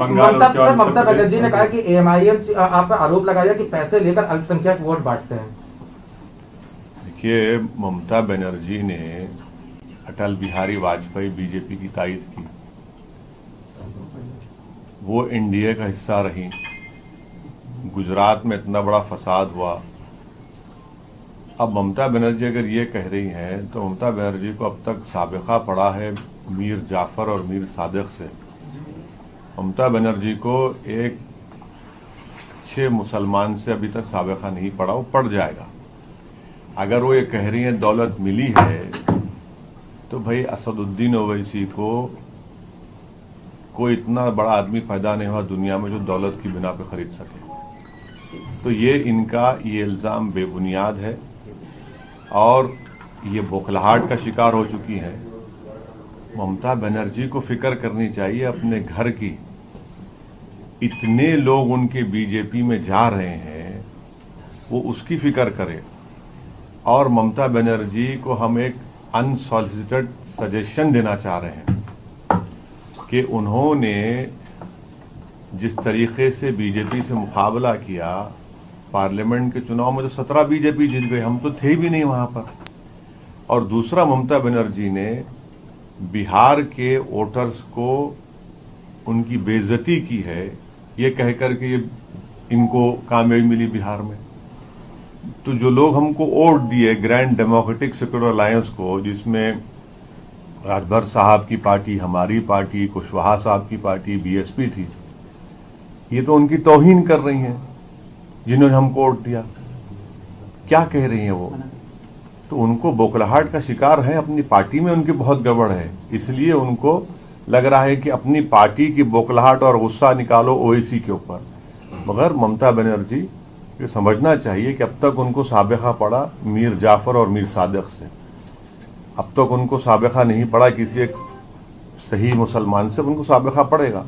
ममता बनर्जी ने कहा कि एएमआईएम आप पर आरोप लगाया कि पैसे लेकर अल्पसंख्यक वोट बांटते हैं। देखिए, ममता बनर्जी ने अटल बिहारी वाजपेयी बीजेपी की तायद की, वो एनडीए का हिस्सा रही। गुजरात में इतना बड़ा फसाद हुआ। अब ममता बनर्जी अगर ये कह रही हैं तो ममता बनर्जी को अब तक साबिका पड़ा है मीर जाफर और मीर सादिक से। ममता बनर्जी को एक अच्छे मुसलमान से अभी तक साबिका नहीं पड़ा, वो पड़ जाएगा। अगर वो ये कह रही है दौलत मिली है तो भाई असदुद्दीन ओवैसी को कोई इतना बड़ा आदमी पैदा नहीं हुआ दुनिया में जो दौलत की बिना पे खरीद सके। तो ये इल्जाम बेबुनियाद है और ये बौखलाहट का शिकार हो चुकी है। ममता बनर्जी को फिक्र करनी चाहिए अपने घर की। इतने लोग उनके बीजेपी में जा रहे हैं, वो उसकी फिक्र करे। और ममता बनर्जी को हम एक अनसॉलिसिटेड सजेशन देना चाह रहे हैं कि उन्होंने जिस तरीके से बीजेपी से मुकाबला किया, पार्लियामेंट के चुनाव में तो 17 बीजेपी जीत गए, हम तो थे भी नहीं वहां पर। और दूसरा, ममता बनर्जी ने बिहार के वोटर्स को उनकी बेइज्जती की है ये कहकर के ये इनको कामयाबी मिली बिहार में। तो जो लोग हमको वोट दिए ग्रैंड डेमोक्रेटिक सेक्युलर अलायंस को, जिसमें राजभर साहब की पार्टी, हमारी पार्टी, कुशवाहा साहब की पार्टी, बीएसपी थी, ये तो उनकी तौहीन कर रही हैं जिन्होंने हमको वोट दिया। क्या कह रही हैं वो? तो उनको बौखलाहट का शिकार है, अपनी पार्टी में उनकी बहुत गड़बड़ है, इसलिए उनको लग रहा है कि अपनी पार्टी की बौखलाहट और गुस्सा निकालो ओवैसी के ऊपर। मगर ममता बनर्जी ये समझना चाहिए कि अब तक उनको साबिका पड़ा मीर जाफर और मीर सादिक से, अब तक उनको साबिका नहीं पड़ा किसी एक सही मुसलमान से। उनको साबिका पड़ेगा।